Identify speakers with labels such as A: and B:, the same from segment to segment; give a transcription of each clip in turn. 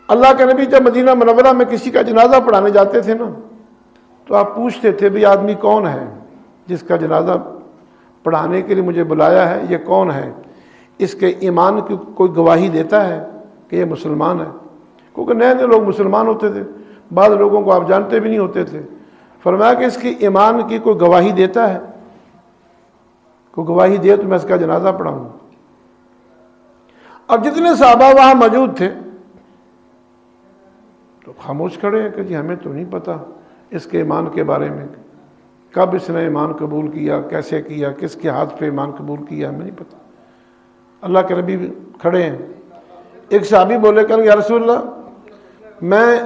A: اللہ کے نبی جب مدینہ منورہ میں کسی کا جنازہ پڑھانے جاتے تھے نا تو آپ پوچھتے تھے بھئی آدمی کون ہے جس کا جنازہ پڑھانے کے لیے مجھے بلایا ہے، یہ کون ہے، اس کے ایمان کی کوئی گواہی دیتا ہے کہ یہ مسلمان ہے؟ کیونکہ نئے نئے لوگ مسلمان ہوتے تھے، بعض لوگوں کو آپ جانتے بھی نہیں ہوتے تھے۔ فرمایا کہ اس کی ایمان کی کوئی گواہی دیتا ہے، کوئی گواہی دے تو میں اس کا جنازہ پڑھاؤں۔ اب جتنے صحابہ وہاں موجود تھے تو خاموش کھڑے ہیں کہ جی ہمیں تو نہیں پتہ اس کے ایمان کے بارے میں، کب اس نے ایمان قبول کیا، کیسے کیا، کس کے ہاتھ پہ ایمان قبول کیا، ہمیں نہیں پتہ۔ اللہ کے نبی بھی کھڑے ہیں۔ ایک صحابی بولے کہ یا رسول اللہ میں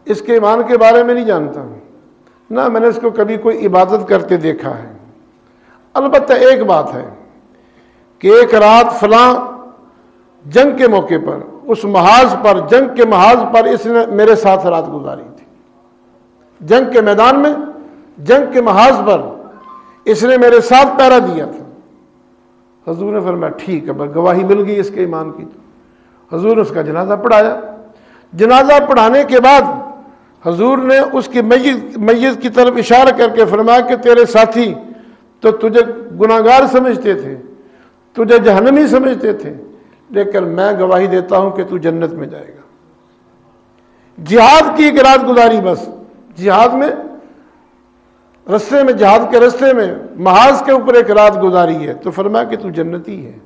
A: اس کے ایمان کے بارے میں نہیں جانتا، نہ میں نے اس کو کبھی کوئی عبادت کرتے دیکھا ہے، البتہ ایک بات ہے کہ ایک رات فلاں جنگ کے موقع پر، اس محاذ پر، جنگ کے محاذ پر اس نے میرے ساتھ رات گزاری تھی، جنگ کے میدان میں، جنگ کے محاذ پر اس نے میرے ساتھ پہرا دیا تھا۔ حضور نے فرمایا ٹھیک ہے، بس گواہی مل گئی اس کے ایمان کی۔ تو حضور نے اس کا جنازہ پڑھایا۔ جنازہ پڑھانے کے بعد حضور نے اس کی میت کی طرف اشارہ کر کے فرمایا کہ تیرے ساتھی تو تجھے گناہگار سمجھتے تھے، تجھے جہنمی سمجھتے تھے، لیکن میں گواہی دیتا ہوں کہ تو جنت میں جائے گا۔ جہاد کی ایک رات گزاری، بس جہاد میں رستے میں، جہاد کے رستے میں محاذ کے اوپر ایک رات گزاری ہے، تو فرمایا کہ تو جنتی ہے۔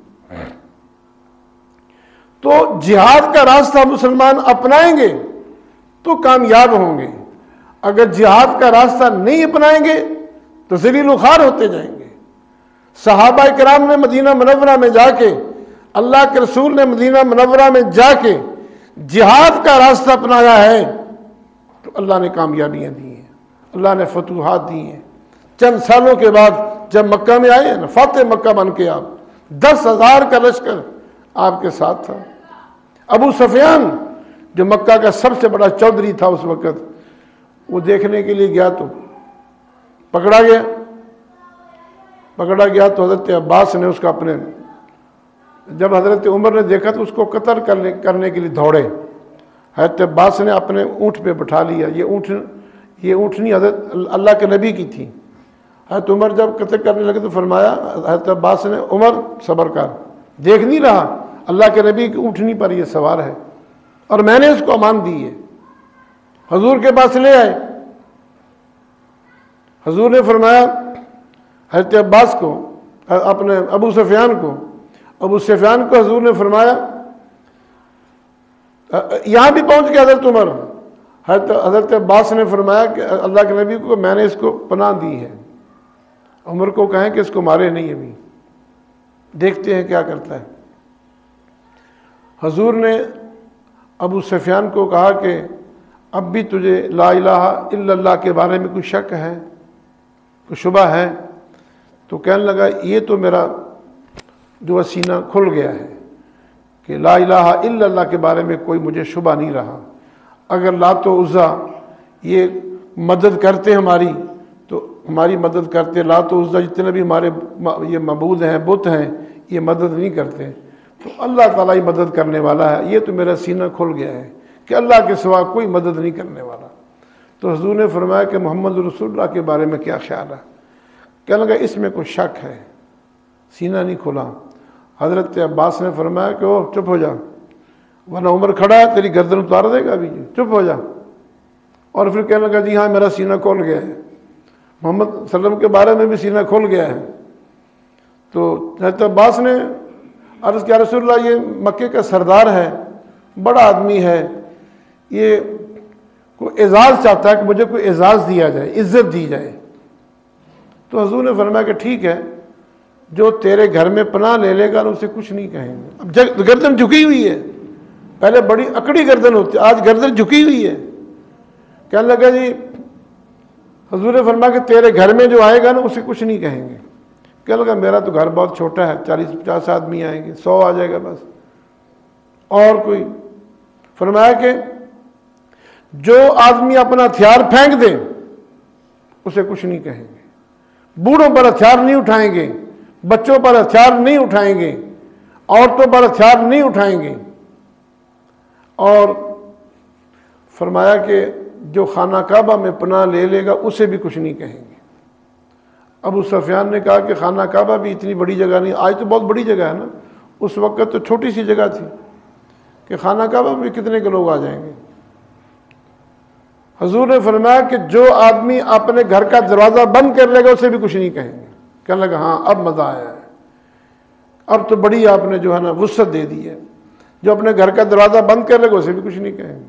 A: تو جہاد کا راستہ مسلمان اپنائیں گے تو کامیاب ہوں گے، اگر جہاد کا راستہ نہیں اپنائیں گے تو ذلیل و خوار ہوتے جائیں گے۔ صحابہ کرام نے مدینہ منورہ میں جا کے، اللہ کے رسول نے مدینہ منورہ میں جا کے جہاد کا راستہ اپنایا ہے تو اللہ نے کامیابیاں دی ہیں، اللہ نے فتوحات دی ہیں۔ چند سالوں کے بعد جب مکہ میں آئے نا، فاتح مکہ بن کے آپ، 10,000 کا لشکر آپ کے ساتھ تھا۔ ابو سفیان جو مکہ کا سب سے بڑا چودھری تھا اس وقت، وہ دیکھنے کے لیے گیا تو پکڑا گیا تو حضرت عباس نے اس کا اپنے، جب حضرت عمر نے دیکھا تو اس کو قتل کرنے کے لیے دوڑے۔ حضرت عباس نے اپنے اونٹ پہ بٹھا لیا، یہ اونٹنی حضرت اللہ کے نبی کی تھی۔ حضرت عمر جب قتل کرنے لگے تو فرمایا حضرت عباس نے، عمر صبر کر، دیکھ نہیں رہا اللہ کے نبی کی اونٹنی پر یہ سوار ہے اور میں نے اس کو امان دی ہے۔ حضور کے پاس لے آئے، حضور نے فرمایا حضرت عباس کو، اپنے ابو سفیان کو حضور نے فرمایا، یہاں بھی پہنچ گیا حضرت عمر، حضرت عباس نے فرمایا کہ اللہ کے نبی کو میں نے اس کو پناہ دی ہے، عمر کو کہیں کہ اس کو مارے نہیں، ابھی دیکھتے ہیں کیا کرتا ہے۔ حضور نے ابو سفیان کو کہا کہ اب بھی تجھے لا الہ الا اللہ کے بارے میں کوئی شک ہے، کوئی شبہ ہے؟ تو کہنے لگا یہ تو میرا جو سینہ کھل گیا ہے کہ لا الہ الا اللہ کے بارے میں کوئی مجھے شبہ نہیں رہا۔ اگر لات و عزا یہ مدد کرتے ہماری تو ہماری مدد کرتے، لات و عزا جتنے بھی ہمارے یہ معبود ہیں، بت ہیں، یہ مدد نہیں کرتے، تو اللہ تعالیٰ ہی مدد کرنے والا ہے۔ یہ تو میرا سینہ کھل گیا ہے کہ اللہ کے سوا کوئی مدد نہیں کرنے والا۔ تو حضور نے فرمایا کہ محمد رسول اللہ کے بارے میں کیا خیال ہے؟ کہنے لگا اس میں کوئی شک ہے، سینہ نہیں کھلا۔ حضرت عباس نے فرمایا کہ او چپ ہو جا، ورنہ عمر کھڑا ہے تیری گردن اتار دے گا ابھی، چپ ہو جا۔ اور پھر کہنے لگا جی ہاں میرا سینہ کھل گیا ہے، محمد صلی اللہ علیہ وسلم کے بارے میں بھی سینہ کھل گیا ہے۔ تو حضرت عباس نے عرض کیا رسول اللہ یہ مکے کا سردار ہے، بڑا آدمی ہے، یہ کوئی اعزاز چاہتا ہے کہ مجھے کوئی اعزاز دیا جائے، عزت دی جائے۔ تو حضور نے فرمایا کہ ٹھیک ہے، جو تیرے گھر میں پناہ لے لے گا اسے کچھ نہیں کہیں گے۔ اب گردن جھکی ہوئی ہے، پہلے بڑی اکڑی گردن ہوتی، آج گردن جھکی ہوئی ہے۔ کہنے لگا جی حضور نے فرمایا کہ تیرے گھر میں جو آئے گا نا اسے کچھ نہیں کہیں گے۔ کہنے لگا میرا تو گھر بہت چھوٹا ہے، 40-50 آدمی آئیں گے، 100 آ جائے گا بس، اور کوئی؟ فرمایا کہ جو آدمی اپنا ہتھیار پھینک دے اسے کچھ نہیں کہیں گے، بوڑھوں پر ہتھیار نہیں اٹھائیں گے، بچوں پر ہتھیار نہیں اٹھائیں گے، عورتوں پر ہتھیار نہیں اٹھائیں گے، اور فرمایا کہ جو خانہ کعبہ میں پناہ لے لے گا اسے بھی کچھ نہیں کہیں گے۔ ابو سفیان نے کہا کہ خانہ کعبہ بھی اتنی بڑی جگہ نہیں، آج تو بہت بڑی جگہ ہے نا، اس وقت تو چھوٹی سی جگہ تھی کہ خانہ کعبہ میں کتنے کے لوگ آ جائیں گے۔ حضور نے فرمایا کہ جو آدمی اپنے گھر کا دروازہ بند کر لے گا اسے بھی کچھ نہیں کہیں گے۔ کہنے لگا ہاں اب مزہ آیا ہے، اب تو بڑی آپ نے جو ہے نا وسعت دے دی ہے، جو اپنے گھر کا دروازہ بند کر لے گا اسے بھی کچھ نہیں کہیں گے۔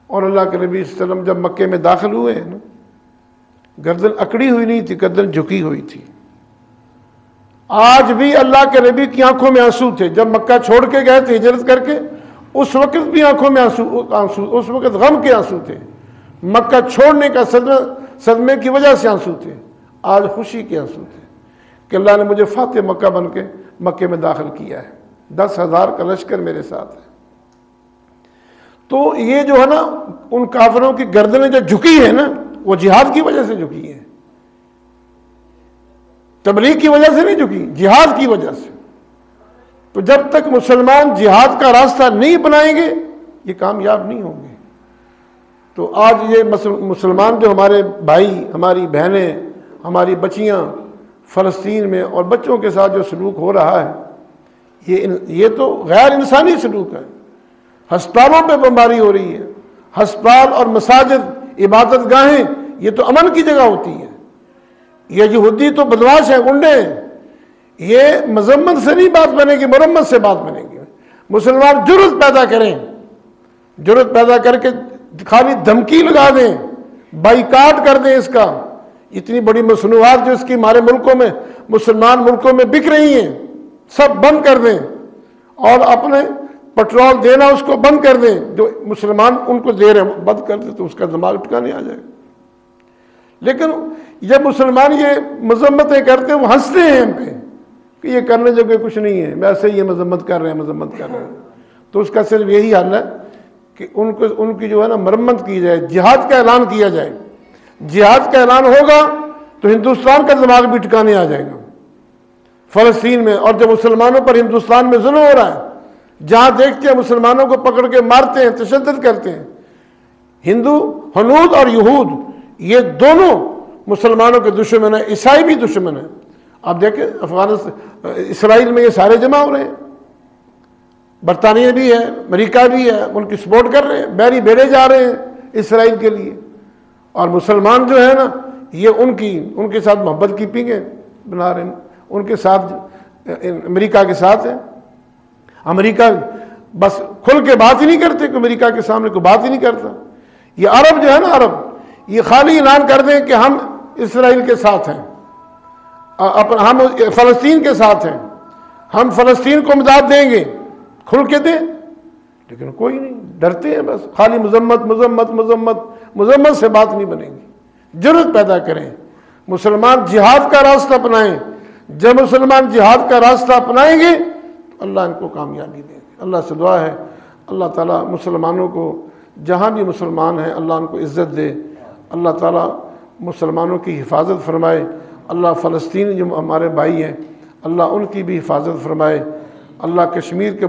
A: اور اللہ کے نبی صلی اللہ علیہ وسلم جب مکے میں داخل ہوئے ہیں نا، گردن اکڑی ہوئی نہیں تھی، گردن جھکی ہوئی تھی۔ آج بھی اللہ کے نبی کی آنکھوں میں آنسو تھے، جب مکہ چھوڑ کے گئے تھے ہجرت کر کے، اس وقت بھی آنکھوں میں آنسو، اس وقت غم کے آنسو تھے، مکہ چھوڑنے کا صدمے کی وجہ سے آنسو تھے، آج خوشی کے آنسو تھے کہ اللہ نے مجھے فاتح مکہ بن کے مکے میں داخل کیا ہے، 10,000 کا لشکر میرے ساتھ ہے۔ تو یہ جو ہے نا ان کافروں کی گردنیں جو جھکی ہیں نا، وہ جہاد کی وجہ سے جھکی ہیں، تبلیغ کی وجہ سے نہیں جھکی، جہاد کی وجہ سے۔ تو جب تک مسلمان جہاد کا راستہ نہیں اپنائیں گے یہ کامیاب نہیں ہوں گے۔ تو آج یہ مسلمان جو ہمارے بھائی، ہماری بہنیں، ہماری بچیاں فلسطین میں اور بچوں کے ساتھ جو سلوک ہو رہا ہے یہ تو غیر انسانی سلوک ہے۔ ہسپتالوں پہ بمباری ہو رہی ہے، ہسپتال اور مساجد، عبادت گاہیں، یہ تو امن کی جگہ ہوتی ہے۔ یہ یہودی تو بدماش ہیں، گنڈے ہیں، یہ مذمت سے نہیں بات بنے گی، مرمت سے بات بنے گی۔ مسلمان جرأت پیدا کریں، جرأت پیدا کر کے خالی دھمکی لگا دیں، بائیکاٹ کر دیں اس کا۔ اتنی بڑی مصنوعات جو اس کی ہمارے ملکوں میں، مسلمان ملکوں میں بک رہی ہیں، سب بند کر دیں، اور اپنے پٹرول دینا اس کو بند کر دیں، جو مسلمان ان کو دے رہے ہیں بند کر دیں، تو اس کا دماغ ٹھکانے آ جائے گا۔ لیکن جب مسلمان یہ مذمتیں کرتے ہیں وہ ہنستے ہیں ہم پہ کہ یہ کرنے جگہ کچھ نہیں ہے، ویسے یہ مذمت کر رہے ہیں، مذمت کر رہے ہیں۔ تو اس کا صرف یہی حل ہے کہ ان کی جو ہے نا مرمت کی جائے، جہاد کا اعلان کیا جائے۔ جہاد کا اعلان ہوگا تو ہندوستان کا دماغ بھی ٹھکانے آ جائے گا فلسطین میں۔ اور جب مسلمانوں پر ہندوستان میں ظلم ہو رہا ہے، جہاں دیکھتے ہیں مسلمانوں کو پکڑ کے مارتے ہیں، تشدد کرتے ہیں، ہندو، ہنود اور یہود یہ دونوں مسلمانوں کے دشمن ہیں، عیسائی بھی دشمن ہیں۔ آپ دیکھیں افغانستان، اسرائیل میں یہ سارے جمع ہو رہے ہیں، برطانیہ بھی ہے، امریکہ بھی ہے، ان کی سپورٹ کر رہے ہیں، بحری بیڑے جا رہے ہیں اسرائیل کے لیے۔ اور مسلمان جو ہے نا یہ ان کے ساتھ محبت کی پینگیں بنا رہے ہیں، ان کے ساتھ، امریکہ کے ساتھ ہے۔ امریکہ بس کھل کے بات ہی نہیں کرتے، کہ امریکہ کے سامنے کوئی بات ہی نہیں کرتا۔ یہ عرب جو ہے نا، عرب یہ خالی اعلان کر دیں کہ ہم اسرائیل کے ساتھ ہیں، ہم فلسطین کے ساتھ ہیں، ہم فلسطین کو امداد دیں گے، کھل کے دیں، لیکن کوئی نہیں، ڈرتے ہیں بس، خالی مذمت مذمت مذمت، مذمت سے بات نہیں بنے گی۔ جرأت پیدا کریں، مسلمان جہاد کا راستہ اپنائیں۔ جب مسلمان جہاد کا راستہ اپنائیں گے تو اللہ ان کو کامیابی دے گا۔ اللہ سے دعا ہے اللہ تعالیٰ مسلمانوں کو جہاں بھی مسلمان ہیں اللہ ان کو عزت دے، اللہ تعالیٰ مسلمانوں کی حفاظت فرمائے، اللہ فلسطین جو ہمارے بھائی ہیں اللہ ان کی بھی حفاظت فرمائے، اللہ کشمیر کے